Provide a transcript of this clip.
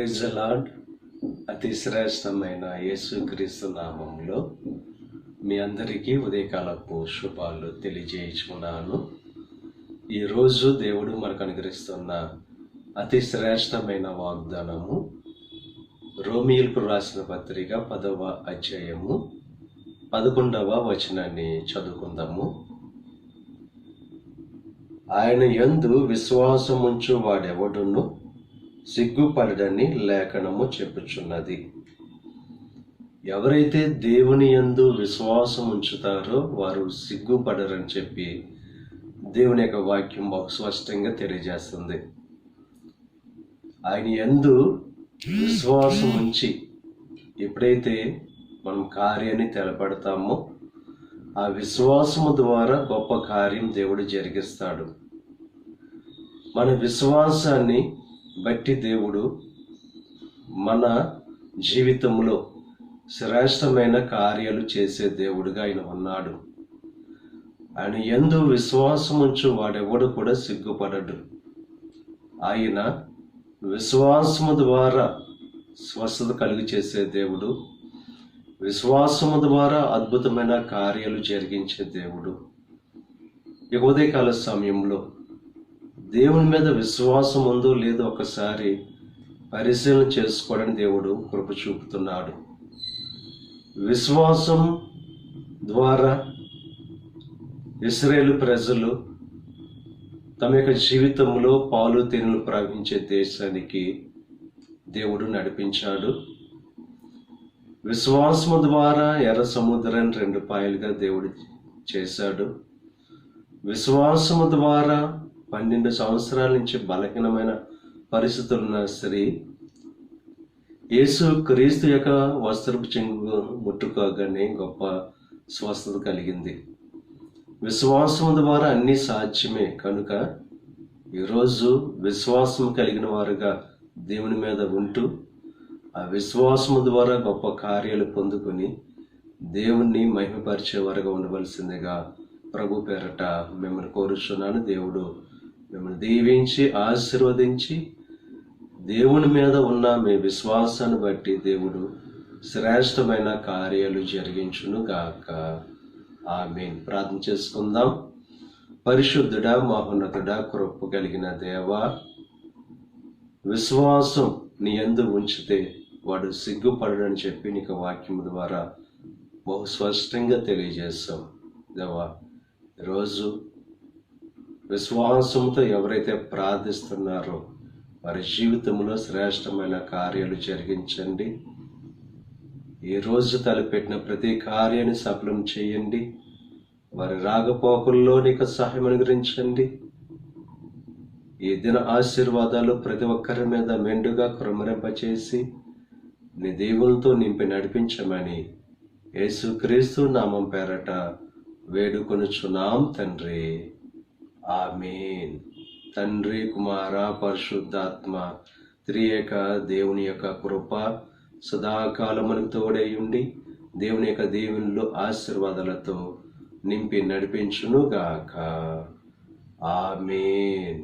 Praise the lord. అతి శ్రేష్టమైన యేసుక్రీస్తు నామంలో మీ అందరికీ ఉదయకాలపు శుభాలు తెలియజేయుచున్నాను. ఈరోజు దేవుడు మనకు అనుగ్రహిస్తున్న అతి శ్రేష్టమైన వాగ్దానము రోమీయులకు రాసిన పత్రిక 10వ అధ్యాయము 11వ వచనాన్ని చదువుకుందాము. ఆయన యందు విశ్వాసముంచు వాడెవడును సిగ్గుపడడని లేఖనము చెప్పుచున్నది. ఎవరైతే దేవుని యందు విశ్వాసం ఉంచుతారో వారు సిగ్గుపడరని చెప్పి దేవుని యొక్క వాక్యం బహు స్పష్టంగా తెలియజేస్తుంది. ఆయన యందు విశ్వాసం ఉంచి ఎప్పుడైతే మనం కార్యాన్ని తెలపడతామో ఆ విశ్వాసము ద్వారా గొప్ప కార్యం దేవుడు జరిగిస్తాడు. మన విశ్వాసాన్ని బట్టి దేవుడు మన జీవితంలో శ్రేష్టమైన కార్యాలు చేసే దేవుడుగా ఆయన ఉన్నాడు. ఆయన యందు విశ్వాసం ఉంచు వాడెవడు కూడా సిగ్గుపడడు. ఆయన విశ్వాసము ద్వారా స్వస్థత కలుగు చేసే దేవుడు, విశ్వాసము ద్వారా అద్భుతమైన కార్యాలు జరిగించే దేవుడు. ఈ ఉదయకాల సమయంలో దేవుని మీద విశ్వాసం ఉందో లేదో ఒకసారి పరిశీలన చేసుకోవడానికి దేవుడు కృప చూపుతున్నాడు. విశ్వాసం ద్వారా ఇశ్రాయేలు ప్రజలు తమ యొక్క జీవితంలో పాలు తేనెలు ప్రవహించే దేశానికి దేవుడు నడిపించాడు. విశ్వాసము ద్వారా ఎర్ర సముద్రాన్ని 2 పాయలుగా దేవుడు చేశాడు. విశ్వాసము ద్వారా 12 సంవత్సరాల నుంచి బలహీనమైన పరిస్థితులున్న స్త్రీ యేసు క్రీస్తు యొక్క వస్త్రపు చెంగు ముట్టుకోగానే గొప్ప స్వస్థత కలిగింది. విశ్వాసం ద్వారా అన్నీ సాధ్యమే కనుక ఈరోజు విశ్వాసం కలిగిన వారుగా దేవుని మీద ఉంటూ ఆ విశ్వాసము ద్వారా గొప్ప కార్యాలు పొందుకొని దేవుణ్ణి మహిమపరిచేవారుగా ఉండవలసిందిగా ప్రభు పేరట మిమ్మల్ని కోరుచున్నాను. దేవుడు మిమ్మల్ని దీవించి ఆశీర్వదించి దేవుని మీద ఉన్న మీ విశ్వాసాన్ని బట్టి దేవుడు శ్రేష్టమైన కార్యాలు జరిగించును గాక. ఆమేన్. ప్రార్థన చేసుకుందాం. పరిశుద్ధుడా, మహోన్నతుడా, కృప కలిగిన దేవా, విశ్వాసం నీ యందు ఉంచితే వాడు సిగ్గుపడడని చెప్పి నీకు వాక్యం ద్వారా బహు స్పష్టంగా తెలియజేస్తాం. దేవా, ఈరోజు విశ్వాసంతో ఎవరైతే ప్రార్థిస్తున్నారో వారి జీవితంలో శ్రేష్టమైన కార్యాలు జరిగించండి. ఈరోజు తలపెట్టిన ప్రతి కార్యాన్ని సఫలం చేయండి. వారి రాకపోకల్లో నీకు సహాయం అనుగ్రహించండి. ఈ దిన ఆశీర్వాదాలు ప్రతి ఒక్కరి మీద మెండుగా కుమ్మరింపచేసి నీ దేవులతో నింపి నడిపించమని యేసుక్రీస్తు నామం పేరట వేడుకొనుచున్నాం తండ్రి. ఆమేన్. తండ్రి, కుమార, పరిశుద్ధాత్మ త్రియేక దేవుని యొక్క కృప సదాకాలం మనకు తోడై ఉండి దేవుని యొక్క దీవెనలు ఆశీర్వాదాలతో నింపి నడిపించును గాక. ఆమేన్.